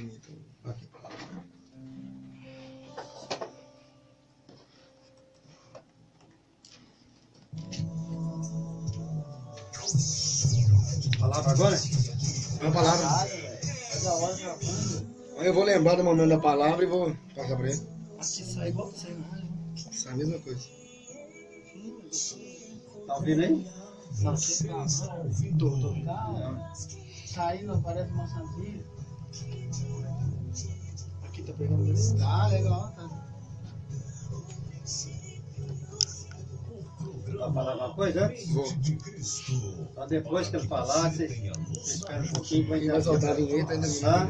finalzinho. Então. Aqui. Palavra agora? Uma palavra. Aí eu vou lembrar do momento da palavra e vou passar pra ele. Aqui sai igual pra sair. Isso é a mesma coisa. Tá ouvindo aí? Não, aqui tá ouvindo. Saindo, parece uma maçãzinha. Aqui tá pegando beleza? Tá, legal, tá. Vai falar alguma coisa antes? Vou. Só depois que eu falar, você espera um pouquinho pra Quem vai soltar a vinheta ainda Tá?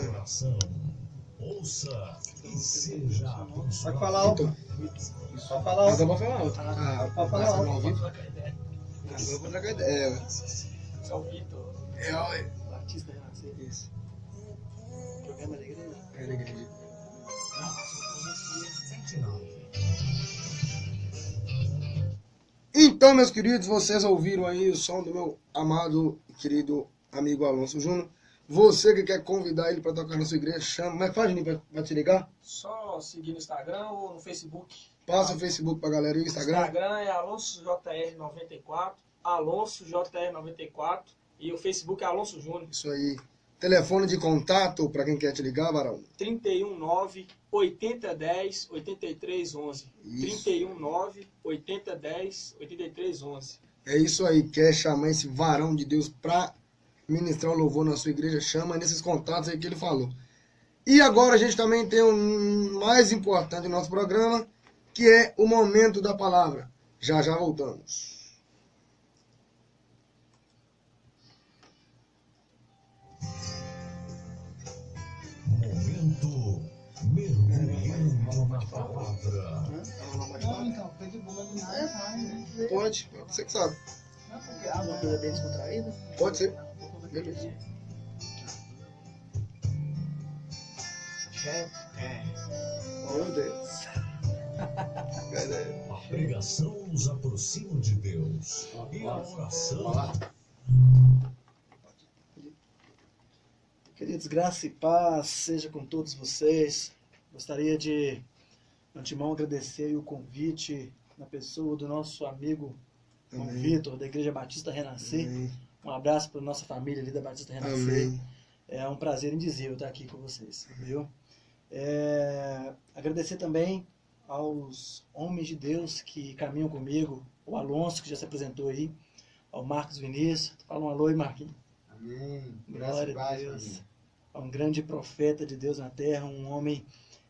Ouça e seja abençoado. Pode falar alto. Pode falar Mas eu alto. vou falar alto. Pode falar alto. Ao vivo? Agora eu vou trocar ideia. É o Vitor, o artista renascer. Isso. Programa da igreja. É da igreja. Então, meus queridos, vocês ouviram aí o som do meu amado e querido amigo Alonso Júnior. Você que quer convidar ele para tocar na sua igreja, chama. Mas faz, Juninho, pra te ligar? Só seguir no Instagram ou no Facebook. Passa o Facebook pra galera aí, o Instagram. Instagram é AlonsoJR94, AlonsoJR94 e o Facebook é Alonso Júnior. Isso aí. Telefone de contato para quem quer te ligar, Varão. 319 8010 8311. Isso. 319 8010 8311. É isso aí. Quer chamar esse varão de Deus pra ministrar o louvor na sua igreja? Chama nesses contatos aí que ele falou. E agora a gente também tem um mais importante do nosso programa, que é o momento da palavra. Já já voltamos. Momento mergulhando na palavra. Não, então, foi de boa do nada, né? Pode, você que sabe. Uma coisa bem descontraída. Pode ser. Beleza. Meu Deus. A pregação nos aproxima de Deus. E a oração. Queridos, graça e paz seja com todos vocês. Gostaria de, de antemão, agradecer o convite na pessoa do nosso amigo João Amém. Vitor, da Igreja Batista Renascer. Amém. Um abraço para a nossa família ali da Batista Renascer. Amém. É um prazer indizível estar aqui com vocês, viu? Agradecer também aos homens de Deus que caminham comigo, o Alonso, que já se apresentou aí, ao Marcos Vinícius. Fala um alô aí, Marquinhos. Amém. Graças Glória a a Deus. Deus. É um grande profeta de Deus na terra, um homem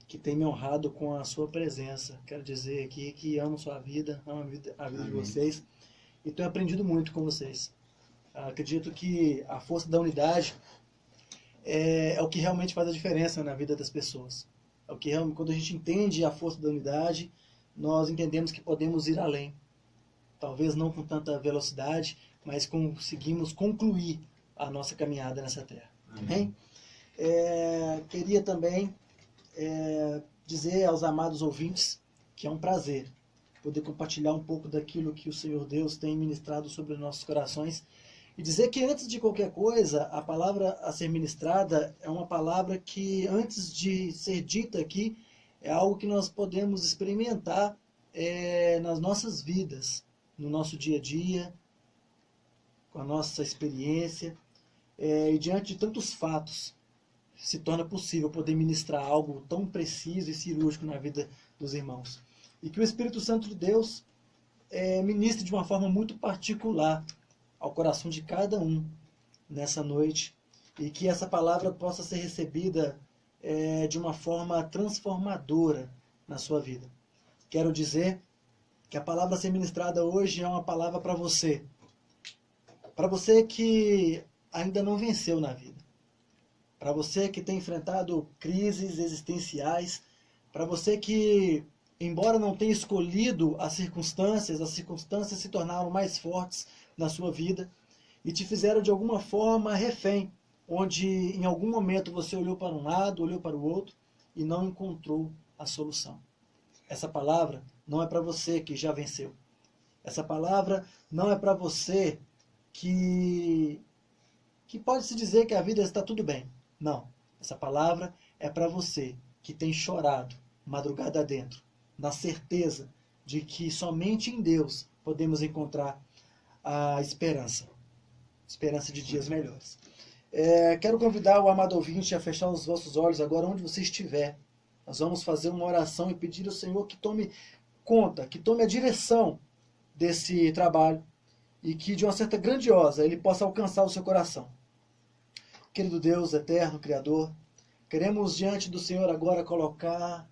que tem me honrado com a sua presença. Quero dizer aqui que amo sua vida, amo a vida de vocês e tenho aprendido muito com vocês. Acredito que a força da unidade é o que realmente faz a diferença na vida das pessoas. É o que realmente, quando a gente entende a força da unidade, nós entendemos que podemos ir além. Talvez não com tanta velocidade, mas conseguimos concluir a nossa caminhada nessa terra. Amém? Queria também dizer aos amados ouvintes que é um prazer poder compartilhar um pouco daquilo que o Senhor Deus tem ministrado sobre os nossos corações e dizer que antes de qualquer coisa, a palavra a ser ministrada é uma palavra que antes de ser dita aqui, é algo que nós podemos experimentar nas nossas vidas, no nosso dia a dia, com a nossa experiência, e diante de tantos fatos, se torna possível poder ministrar algo tão preciso e cirúrgico na vida dos irmãos. E que o Espírito Santo de Deus ministre de uma forma muito particular ao coração de cada um nessa noite, e que essa palavra possa ser recebida de uma forma transformadora na sua vida. Quero dizer que a palavra a ser ministrada hoje é uma palavra para você que ainda não venceu na vida, para você que tem enfrentado crises existenciais, para você que, embora não tenha escolhido as circunstâncias se tornaram mais fortes na sua vida e te fizeram de alguma forma refém, onde em algum momento você olhou para um lado, olhou para o outro e não encontrou a solução. Essa palavra não é para você que já venceu. Essa palavra não é para você que pode se dizer que a vida está tudo bem. Não. Essa palavra é para você que tem chorado madrugada dentro, na certeza de que somente em Deus podemos encontrar a esperança de dias melhores. Quero convidar o amado ouvinte a fechar os vossos olhos agora onde você estiver. Nós vamos fazer uma oração e pedir ao Senhor que tome conta, que tome a direção desse trabalho e que de uma certa grandiosa Ele possa alcançar o seu coração. Querido Deus eterno, Criador, queremos diante do Senhor agora colocar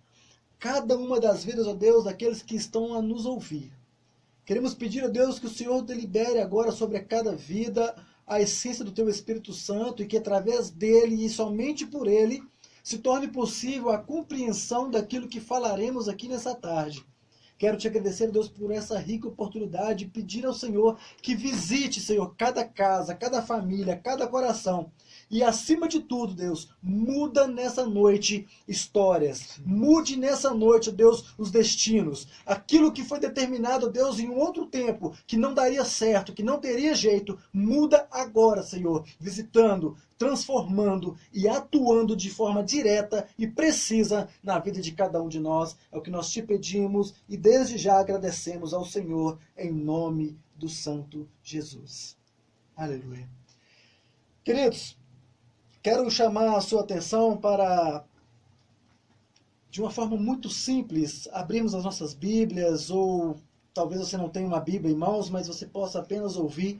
cada uma das vidas, ó Deus, daqueles que estão a nos ouvir. Queremos pedir a Deus que o Senhor delibere agora sobre cada vida a essência do Teu Espírito Santo e que através dele e somente por ele se torne possível a compreensão daquilo que falaremos aqui nessa tarde. Quero te agradecer, Deus, por essa rica oportunidade e pedir ao Senhor que visite, Senhor, cada casa, cada família, cada coração. E acima de tudo, Deus, muda nessa noite histórias. Mude nessa noite, Deus, os destinos. Aquilo que foi determinado, Deus, em um outro tempo, que não daria certo, que não teria jeito, muda agora, Senhor, visitando, transformando e atuando de forma direta e precisa na vida de cada um de nós. É o que nós te pedimos e desde já agradecemos ao Senhor em nome do Santo Jesus. Aleluia. Queridos, quero chamar a sua atenção para, de uma forma muito simples, abrirmos as nossas Bíblias, ou talvez você não tenha uma Bíblia em mãos, mas você possa apenas ouvir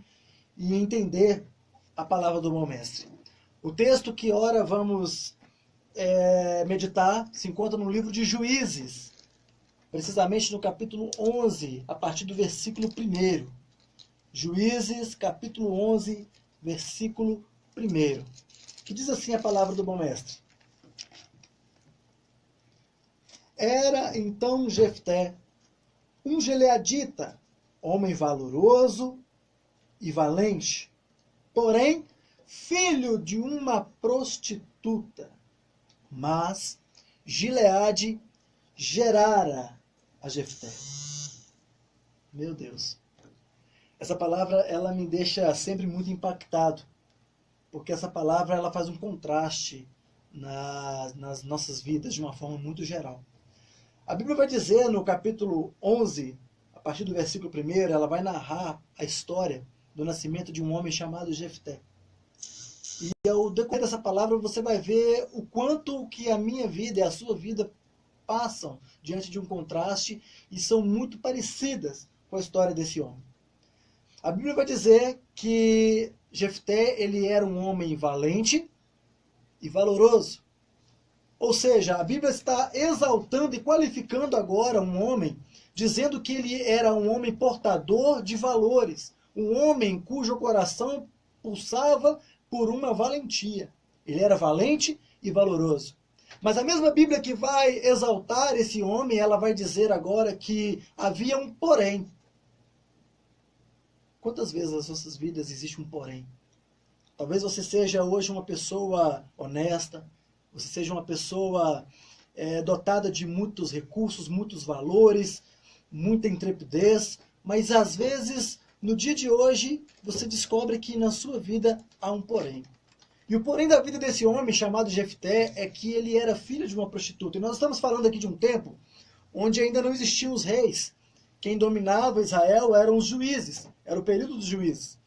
e entender a palavra do bom mestre. O texto que ora vamos meditar se encontra no livro de Juízes, precisamente no capítulo 11, a partir do versículo 1. Juízes, capítulo 11, versículo 1. Que diz assim a palavra do bom mestre. Era então Jefté, um gileadita, homem valoroso e valente, porém filho de uma prostituta. Mas Gileade gerara a Jefté. Meu Deus. Essa palavra ela me deixa sempre muito impactado, porque essa palavra ela faz um contraste nas nossas vidas de uma forma muito geral. A Bíblia vai dizer no capítulo 11, a partir do versículo 1, ela vai narrar a história do nascimento de um homem chamado Jefté. E ao decorrer dessa palavra você vai ver o quanto que a minha vida e a sua vida passam diante de um contraste e são muito parecidas com a história desse homem. A Bíblia vai dizer que Jefté ele era um homem valente e valoroso. Ou seja, a Bíblia está exaltando e qualificando agora um homem, dizendo que ele era um homem portador de valores, um homem cujo coração pulsava por uma valentia. Ele era valente e valoroso. Mas a mesma Bíblia que vai exaltar esse homem, ela vai dizer agora que havia um porém. Quantas vezes nas nossas vidas existe um porém? Talvez você seja hoje uma pessoa honesta, você seja uma pessoa dotada de muitos recursos, muitos valores, muita intrepidez, mas às vezes, no dia de hoje, você descobre que na sua vida há um porém. E o porém da vida desse homem chamado Jefté é que ele era filho de uma prostituta. E nós estamos falando aqui de um tempo onde ainda não existiam os reis. Quem dominava Israel eram os juízes, era o período dos juízes.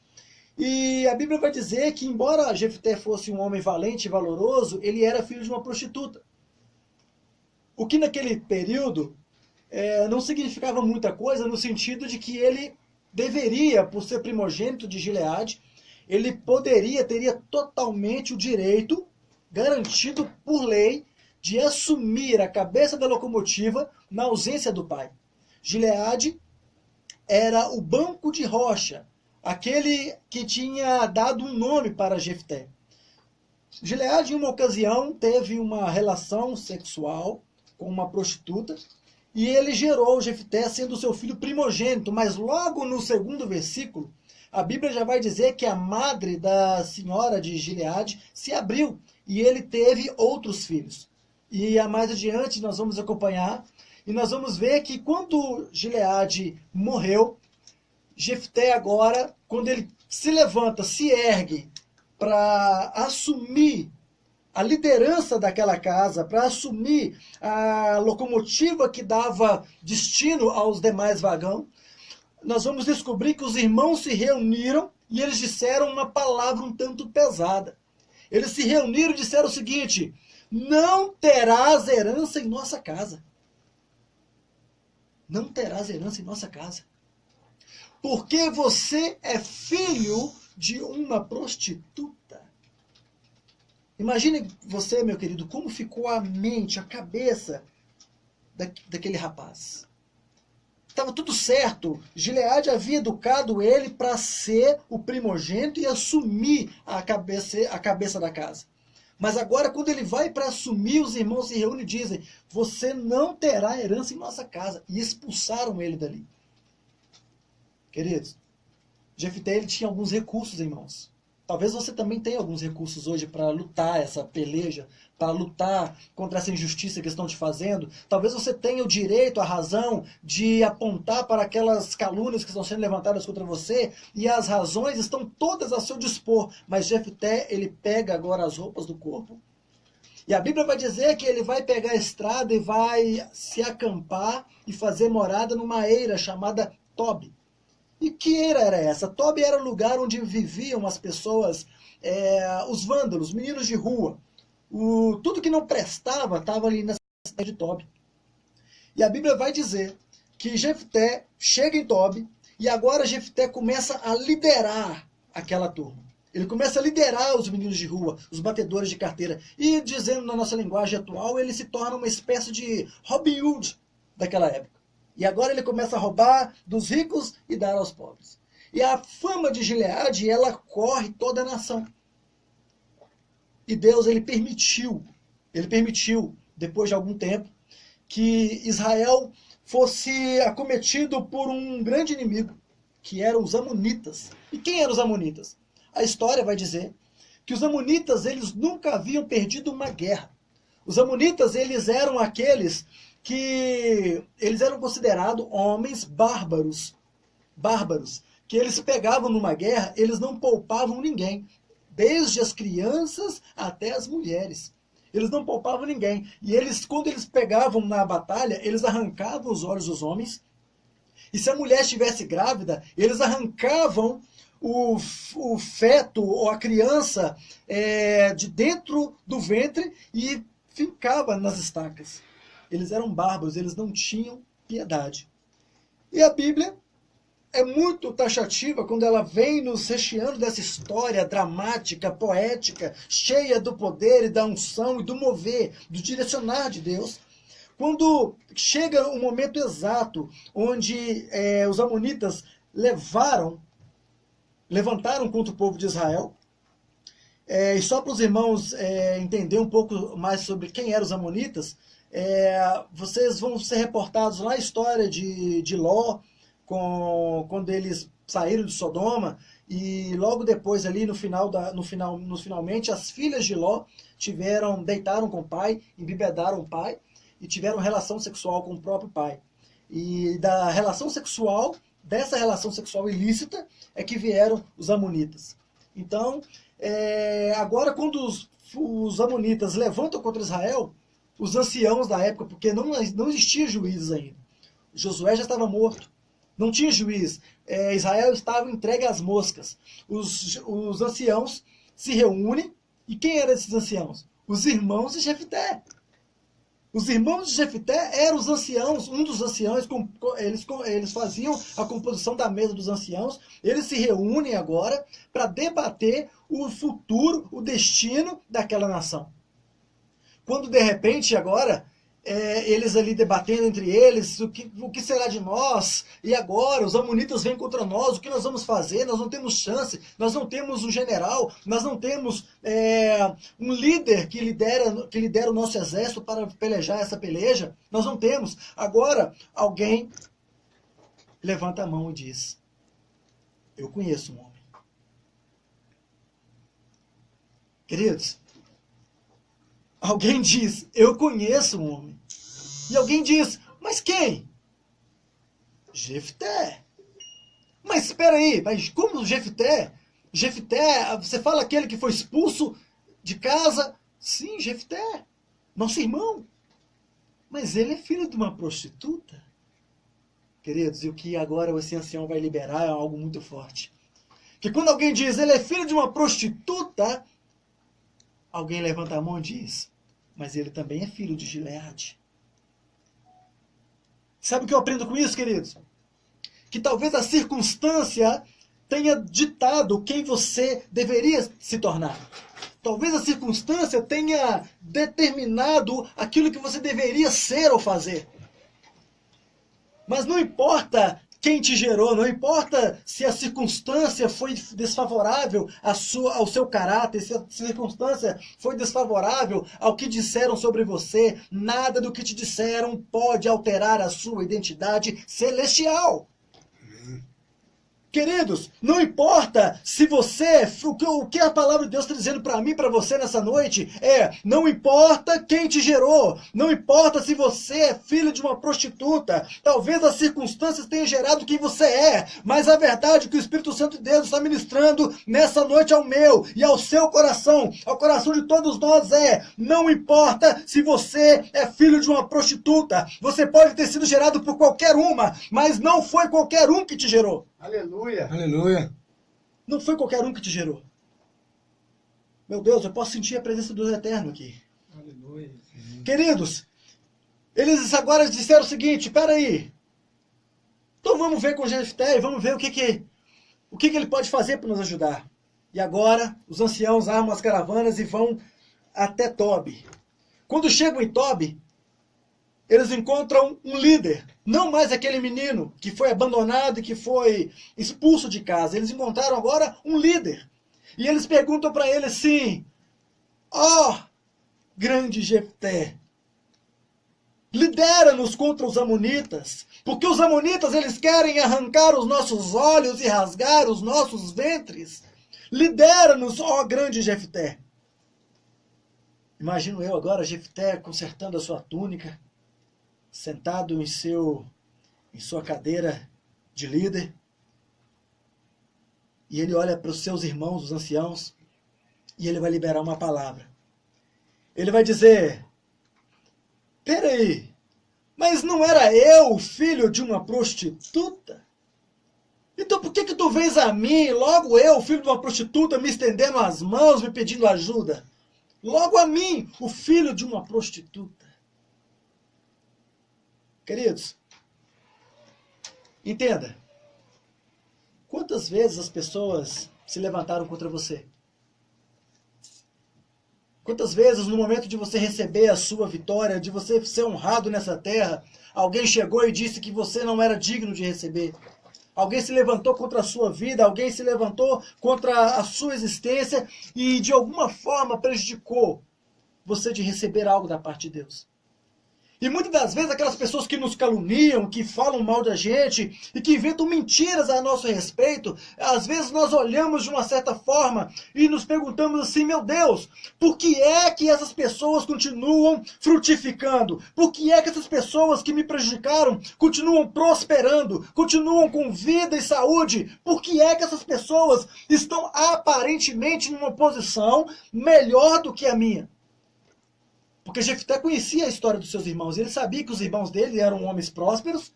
E a Bíblia vai dizer que, embora Jefté fosse um homem valente e valoroso, ele era filho de uma prostituta. O que naquele período não significava muita coisa, no sentido de que ele deveria, por ser primogênito de Gileade, ele teria totalmente o direito, garantido por lei, de assumir a cabeça da locomotiva na ausência do pai. Gileade era o banco de rocha, aquele que tinha dado um nome para Jefté. Gileade, em uma ocasião, teve uma relação sexual com uma prostituta, e ele gerou Jefté sendo seu filho primogênito, mas logo no segundo versículo, a Bíblia já vai dizer que a madre da senhora de Gileade se abriu, e ele teve outros filhos. E mais adiante nós vamos acompanhar, e nós vamos ver que quando Gileade morreu, Jefté agora, quando ele se levanta, se ergue para assumir a liderança daquela casa, para assumir a locomotiva que dava destino aos demais vagões, nós vamos descobrir que os irmãos se reuniram e eles disseram uma palavra um tanto pesada. Eles se reuniram e disseram o seguinte: não terás herança em nossa casa. Não terás herança em nossa casa. Porque você é filho de uma prostituta. Imagine você, meu querido, como ficou a mente, a cabeça daquele rapaz. Estava tudo certo. Gileade havia educado ele para ser o primogênito e assumir a cabeça da casa. Mas agora, quando ele vai para assumir, os irmãos se reúnem e dizem: você não terá herança em nossa casa. E expulsaram ele dali. Queridos, Jefté, ele tinha alguns recursos em mãos. Talvez você também tenha alguns recursos hoje para lutar essa peleja, para lutar contra essa injustiça que estão te fazendo. Talvez você tenha o direito, a razão de apontar para aquelas calúnias que estão sendo levantadas contra você, e as razões estão todas a seu dispor. Mas Jefté, ele pega agora as roupas do corpo, e a Bíblia vai dizer que ele vai pegar a estrada e vai se acampar e fazer morada numa eira chamada Tobi. E que eira era essa? Tobi era o lugar onde viviam as pessoas, os vândalos, os meninos de rua. Tudo que não prestava estava ali nessa cidade de Tobi. E a Bíblia vai dizer que Jefté chega em Tobi e agora Jefté começa a liderar aquela turma. Ele começa a liderar os meninos de rua, os batedores de carteira. E, dizendo na nossa linguagem atual, ele se torna uma espécie de Robin Hood daquela época. E agora ele começa a roubar dos ricos e dar aos pobres. E a fama de Gileade, ela corre toda a nação. E Deus, ele permitiu, depois de algum tempo, que Israel fosse acometido por um grande inimigo, que eram os amonitas. E quem eram os amonitas? A história vai dizer que os amonitas, eles nunca haviam perdido uma guerra. Os amonitas, eles eram aqueles que eles eram considerados homens bárbaros, que eles pegavam numa guerra, eles não poupavam ninguém, desde as crianças até as mulheres. Eles não poupavam ninguém. E eles, quando eles pegavam na batalha, eles arrancavam os olhos dos homens. E se a mulher estivesse grávida, eles arrancavam o feto ou a criança de dentro do ventre e fincava nas estacas. Eles eram bárbaros, eles não tinham piedade. E a Bíblia é muito taxativa quando ela vem nos recheando dessa história dramática, poética, cheia do poder e da unção e do mover, do direcionar de Deus. Quando chega o momento exato onde os amonitas levantaram contra o povo de Israel. E só para os irmãos entender um pouco mais sobre quem eram os amonitas, vocês vão ser reportados lá a história de Ló, quando eles saíram de Sodoma, e logo depois ali finalmente as filhas de Ló deitaram com o pai, embebedaram o pai e tiveram relação sexual com o próprio pai. E dessa relação sexual ilícita é que vieram os amonitas. Então, agora quando os amonitas levantam contra Israel, os anciãos da época, porque não existia juízes ainda. Josué já estava morto. Não tinha juiz. Israel estava entregue às moscas. Os anciãos se reúnem. E quem eram esses anciãos? Os irmãos de Jefté. Os irmãos de Jefté eram os anciãos. Um dos anciãos, eles faziam a composição da mesa dos anciãos. Eles se reúnem agora para debater o futuro, o destino daquela nação. Quando de repente agora, eles ali debatendo entre eles, o que será de nós? E agora os amonitas vêm contra nós, o que nós vamos fazer? Nós não temos chance, nós não temos um general, nós não temos um líder que lidera o nosso exército para pelejar essa peleja. Nós não temos. Agora alguém levanta a mão e diz: eu conheço um homem. Queridos, alguém diz: eu conheço um homem. E alguém diz: mas quem? Jefté. Mas espera aí, mas como Jefté? Jefté, você fala aquele que foi expulso de casa, Sim, Jefté, nosso irmão. Mas ele é filho de uma prostituta. Queridos, e o que agora esse ancião vai liberar é algo muito forte. Que quando alguém diz, ele é filho de uma prostituta, alguém levanta a mão e diz, mas ele também é filho de Gileade. Sabe o que eu aprendo com isso, queridos? Que talvez a circunstância tenha ditado quem você deveria se tornar. Talvez a circunstância tenha determinado aquilo que você deveria ser ou fazer. Mas não importa quem te gerou, não importa se a circunstância foi desfavorável ao seu caráter, se a circunstância foi desfavorável ao que disseram sobre você, nada do que te disseram pode alterar a sua identidade celestial. Queridos, não importa se você, o que a palavra de Deus está dizendo para mim e para você nessa noite não importa quem te gerou, não importa se você é filho de uma prostituta, talvez as circunstâncias tenham gerado quem você é, mas a verdade é que o Espírito Santo de Deus está ministrando nessa noite ao meu e ao seu coração, ao coração de todos nós não importa se você é filho de uma prostituta, você pode ter sido gerado por qualquer uma, mas não foi qualquer um que te gerou. Aleluia. Aleluia. Não foi qualquer um que te gerou. Meu Deus, eu posso sentir a presença do Eterno aqui. Aleluia. Queridos, eles agora disseram o seguinte, peraí. Então vamos ver com Jefté e vamos ver o que ele pode fazer para nos ajudar. E agora, os anciãos armam as caravanas e vão até Tobi. Quando chegam em Tobi, eles encontram um líder. Não mais aquele menino que foi abandonado e que foi expulso de casa. Eles encontraram agora um líder. E eles perguntam para ele assim, grande Jefté, lidera-nos contra os amonitas, porque os amonitas eles querem arrancar os nossos olhos e rasgar os nossos ventres. Lidera-nos, grande Jefté. Imagino eu agora Jefté consertando a sua túnica, sentado em sua cadeira de líder, e ele olha para os seus irmãos, os anciãos, e ele vai liberar uma palavra. Ele vai dizer, peraí, mas não era eu o filho de uma prostituta? Então por que tu vens a mim, logo eu, filho de uma prostituta, me estendendo as mãos, me pedindo ajuda? Logo a mim, o filho de uma prostituta. Queridos, entenda, quantas vezes as pessoas se levantaram contra você? Quantas vezes no momento de você receber a sua vitória, de você ser honrado nessa terra, alguém chegou e disse que você não era digno de receber? Alguém se levantou contra a sua vida, alguém se levantou contra a sua existência e de alguma forma prejudicou você de receber algo da parte de Deus. E muitas das vezes aquelas pessoas que nos caluniam, que falam mal da gente e que inventam mentiras a nosso respeito, às vezes nós olhamos de uma certa forma e nos perguntamos assim, meu Deus, por que é que essas pessoas continuam frutificando? Por que é que essas pessoas que me prejudicaram continuam prosperando, continuam com vida e saúde? Por que é que essas pessoas estão aparentemente numa posição melhor do que a minha? Porque Jefté conhecia a história dos seus irmãos. Ele sabia que os irmãos dele eram homens prósperos,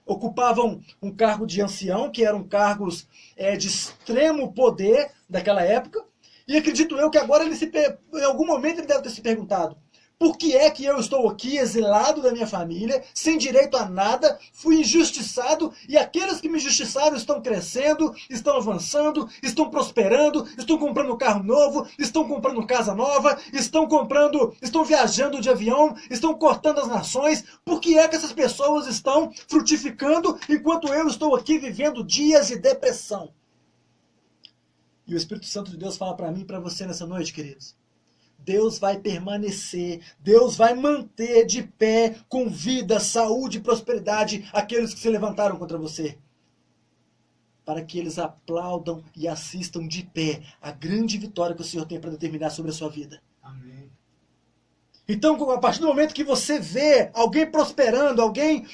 ocupavam um cargo de ancião, que eram cargos de extremo poder daquela época. E acredito eu que agora em algum momento ele deve ter se perguntado, por que é que eu estou aqui exilado da minha família, sem direito a nada, fui injustiçado e aqueles que me injustiçaram estão crescendo, estão avançando, estão prosperando, estão comprando carro novo, estão comprando casa nova, estão viajando de avião, estão cortando as nações. Por que é que essas pessoas estão frutificando enquanto eu estou aqui vivendo dias de depressão? E o Espírito Santo de Deus fala para mim e para você nessa noite, queridos. Deus vai permanecer, Deus vai manter de pé, com vida, saúde e prosperidade, aqueles que se levantaram contra você. Para que eles aplaudam e assistam de pé a grande vitória que o Senhor tem para determinar sobre a sua vida. Amém. Então, a partir do momento que você vê alguém prosperando, alguém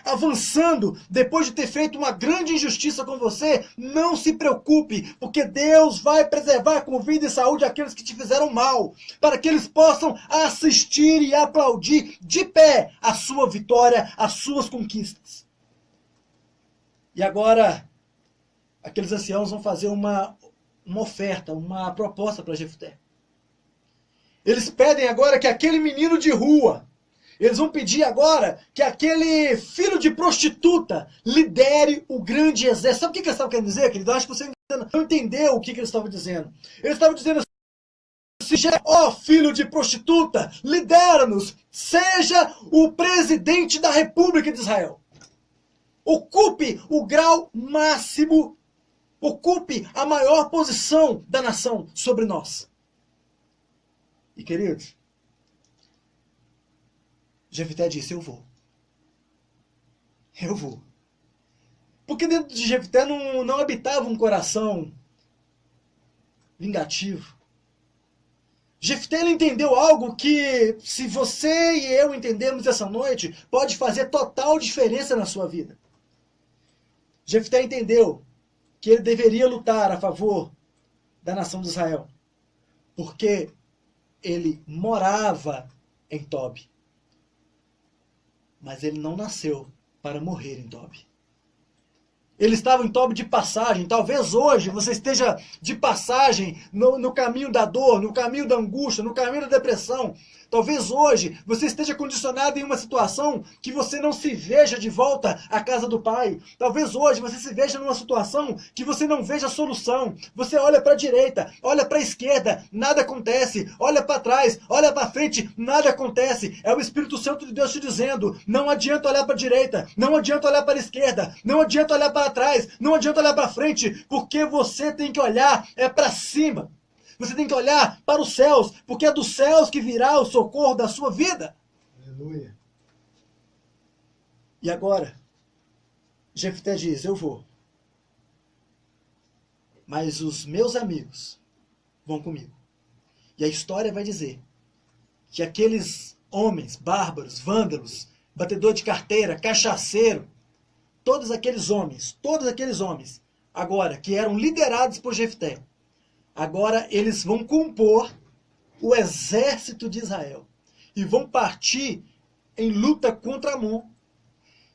avançando, depois de ter feito uma grande injustiça com você, não se preocupe, porque Deus vai preservar com vida e saúde aqueles que te fizeram mal, para que eles possam assistir e aplaudir de pé a sua vitória, as suas conquistas. E agora, aqueles anciãos vão fazer uma oferta, uma proposta para Jefté. Eles pedem agora que aquele menino de rua, eles vão pedir agora que aquele filho de prostituta lidere o grande exército. Sabe o que eles estavam querendo dizer, querido? Eu acho que você não entendeu o que eles estavam dizendo. Eles estavam dizendo assim: ó filho de prostituta, lidera-nos, seja o presidente da República de Israel. Ocupe o grau máximo, ocupe a maior posição da nação sobre nós. E queridos, Jefté disse: eu vou. Eu vou. Porque dentro de Jefté não habitava um coração vingativo. Jefté ele entendeu algo que, se você e eu entendermos essa noite, pode fazer total diferença na sua vida. Jefté entendeu que ele deveria lutar a favor da nação de Israel, porque ele morava em Tobi, mas ele não nasceu para morrer em Tobi. Ele estava em Tobi de passagem. Talvez hoje você esteja de passagem no caminho da dor, no caminho da angústia, no caminho da depressão. Talvez hoje você esteja condicionado em uma situação que você não se veja de volta à casa do Pai. Talvez hoje você se veja numa situação que você não veja solução. Você olha para a direita, olha para a esquerda, nada acontece. Olha para trás, olha para frente, nada acontece. É o Espírito Santo de Deus te dizendo: não adianta olhar para a direita, não adianta olhar para a esquerda, não adianta olhar para trás, não adianta olhar para frente, porque você tem que olhar para cima. Você tem que olhar para os céus, porque é dos céus que virá o socorro da sua vida. Aleluia. E agora, Jefté diz: eu vou. Mas os meus amigos vão comigo. E a história vai dizer que aqueles homens bárbaros, vândalos, batedor de carteira, cachaceiro, todos aqueles homens, agora que eram liderados por Jefté, agora eles vão compor o exército de Israel e vão partir em luta contra Amon.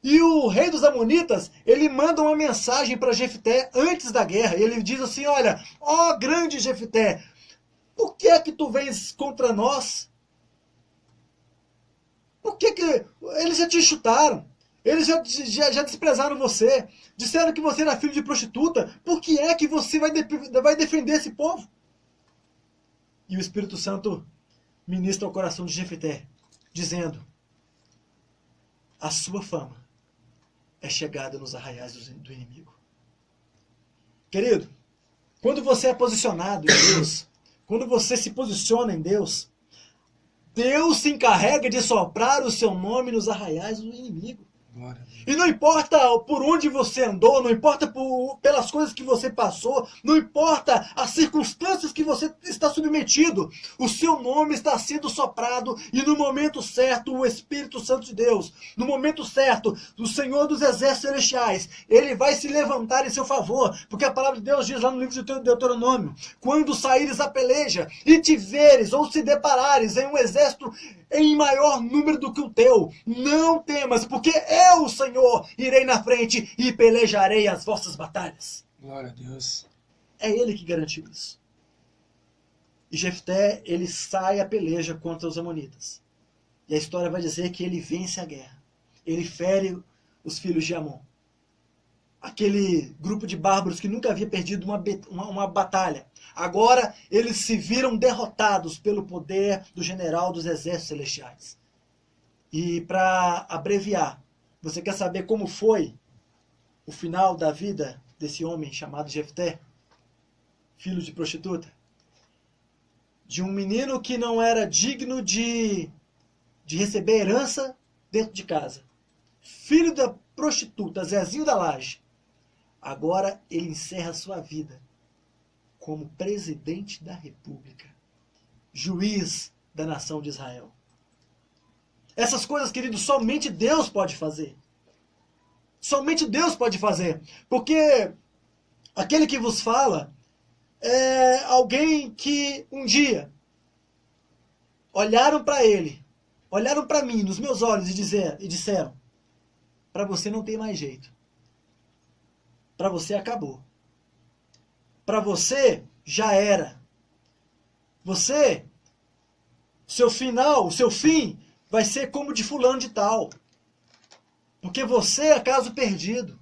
E o rei dos Amonitas, ele manda uma mensagem para Jefté antes da guerra. Ele diz assim: olha, ó grande Jefté, por que é que tu vens contra nós? Por que eles já te chutaram? Eles já desprezaram você. Disseram que você era filho de prostituta. Por que é que você vai defender esse povo? E o Espírito Santo ministra ao coração de Jefté, dizendo: a sua fama é chegada nos arraiais do inimigo. Querido, quando você é posicionado em Deus, quando você se posiciona em Deus, Deus se encarrega de soprar o seu nome nos arraiais do inimigo. E não importa por onde você andou, não importa pelas coisas que você passou, não importa as circunstâncias que você está submetido, o seu nome está sendo soprado e no momento certo o Espírito Santo de Deus, no momento certo o Senhor dos Exércitos Celestiais, ele vai se levantar em seu favor, porque a palavra de Deus diz lá no livro de Deuteronômio: quando saíres a peleja e te veres ou se deparares em um exército em maior número do que o teu, não temas, porque eu, Senhor, irei na frente e pelejarei as vossas batalhas. Glória a Deus. É ele que garantiu isso. E Jefté, ele sai a peleja contra os amonitas. E a história vai dizer que ele vence a guerra. Ele fere os filhos de Amon. Aquele grupo de bárbaros que nunca havia perdido uma batalha. Agora eles se viram derrotados pelo poder do general dos exércitos celestiais. E para abreviar, você quer saber como foi o final da vida desse homem chamado Jefté, filho de prostituta? De um menino que não era digno de receber herança dentro de casa. Filho da prostituta, Zezinho da Laje. Agora ele encerra sua vida como presidente da República, juiz da nação de Israel. Essas coisas, queridos, somente Deus pode fazer. Somente Deus pode fazer. Porque aquele que vos fala é alguém que um dia olharam para ele, olharam para mim, nos meus olhos e disseram: para você não tem mais jeito. Para você acabou. Para você já era. Você, seu final, o seu fim vai ser como de fulano de tal. Porque você é caso perdido.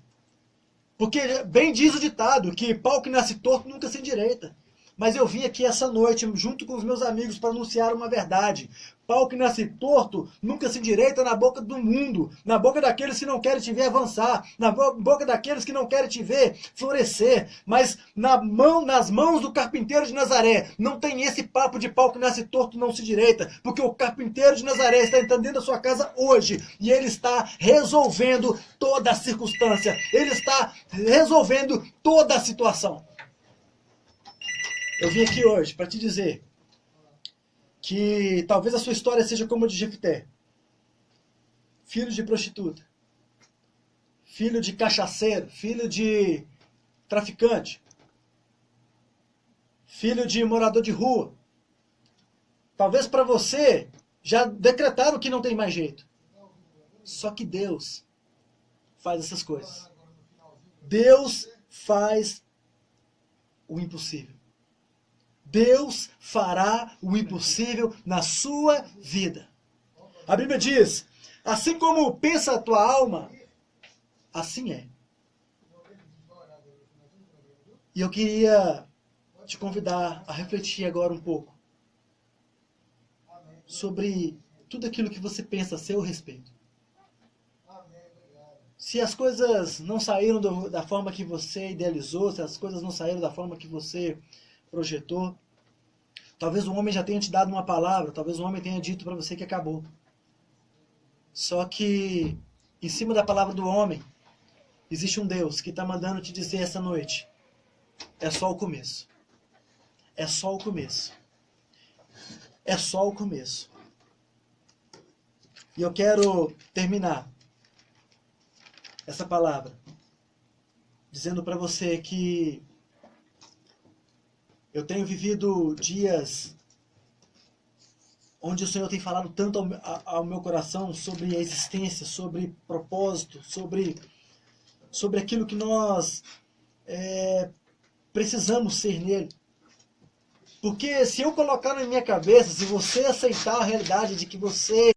Porque bem diz o ditado que pau que nasce torto nunca se endireita. Mas eu vim aqui essa noite, junto com os meus amigos, para anunciar uma verdade. Pau que nasce torto nunca se endireita na boca do mundo, na boca daqueles que não querem te ver avançar, na boca daqueles que não querem te ver florescer. Mas nas mãos do carpinteiro de Nazaré não tem esse papo de pau que nasce torto não se endireita, porque o carpinteiro de Nazaré está entrando dentro da sua casa hoje e ele está resolvendo toda a circunstância, ele está resolvendo toda a situação. Eu vim aqui hoje para te dizer que talvez a sua história seja como a de Jefté. Filho de prostituta. Filho de cachaceiro. Filho de traficante. Filho de morador de rua. Talvez para você já decretaram que não tem mais jeito. Só que Deus faz essas coisas. Deus faz o impossível. Deus fará o impossível na sua vida. A Bíblia diz, assim como pensa a tua alma, assim é. E eu queria te convidar a refletir agora um pouco sobre tudo aquilo que você pensa a seu respeito. Se as coisas não saíram da forma que você idealizou, se as coisas não saíram da forma que você projetou, talvez o homem já tenha te dado uma palavra, talvez o homem tenha dito para você que acabou. Só que, em cima da palavra do homem, existe um Deus que está mandando te dizer essa noite: é só o começo. É só o começo. É só o começo. E eu quero terminar essa palavra dizendo para você que eu tenho vivido dias onde o Senhor tem falado tanto ao meu coração sobre a existência, sobre propósito, sobre aquilo que nós precisamos ser nele. Porque se eu colocar na minha cabeça, se você aceitar a realidade de que você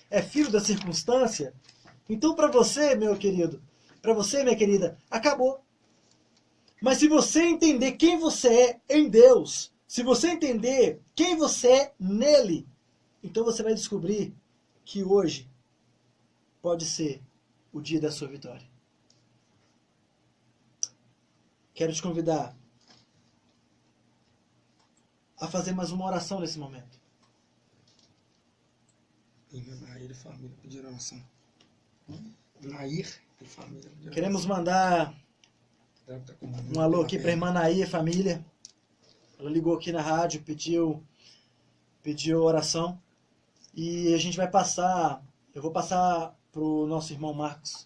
é filho da circunstância, então para você, meu querido, para você, minha querida, acabou. Mas se você entender quem você é em Deus, se você entender quem você é nele, então você vai descobrir que hoje pode ser o dia da sua vitória. Quero te convidar a fazer mais uma oração nesse momento. Nair e família pediram oração. Nair e família pediram oração. Queremos mandar um alô aqui para a irmã Nair e família. Ela ligou aqui na rádio, pediu oração. E a gente vai passar, eu vou passar para o nosso irmão Marcos,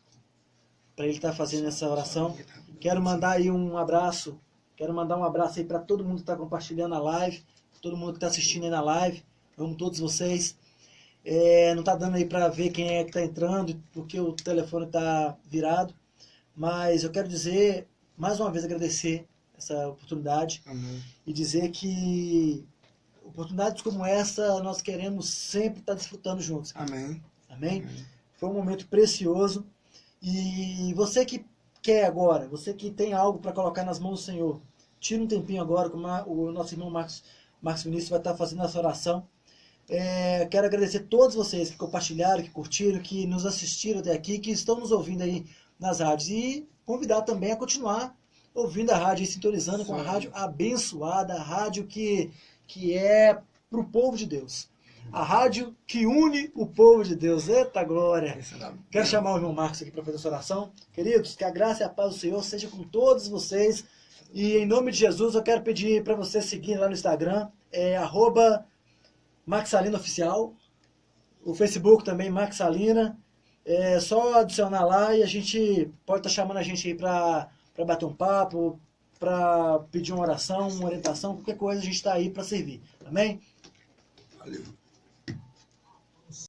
para ele estar fazendo essa oração. Quero mandar aí um abraço, aí para todo mundo que está compartilhando a live, todo mundo que está assistindo aí na live. Amo todos vocês. Não está dando aí para ver quem é que está entrando, porque o telefone está virado. Mas eu quero dizer, mais uma vez, agradecer essa oportunidade. Amém. E dizer que oportunidades como essa nós queremos sempre estar desfrutando juntos. Amém. Amém? Foi um momento precioso. E você que quer agora, você que tem algo para colocar nas mãos do Senhor, tira um tempinho agora, como o nosso irmão Marcos Vinícius vai estar fazendo essa oração. Quero agradecer a todos vocês que compartilharam, que curtiram, que nos assistiram até aqui, que estão nos ouvindo aí nas rádios. E convidar também a continuar ouvindo a rádio e sintonizando com a rádio abençoada, a rádio que é para o povo de Deus. A rádio que une o povo de Deus. Eita glória! Quero chamar o irmão Marcos aqui para fazer essa oração. Queridos, que a graça e a paz do Senhor seja com todos vocês. E em nome de Jesus eu quero pedir para você seguir lá no Instagram, Max Salina Oficial. O Facebook também, Max Salina. É só adicionar lá e a gente pode estar chamando a gente aí para bater um papo, para pedir uma oração, uma orientação, qualquer coisa, a gente está aí para servir. Amém? Valeu.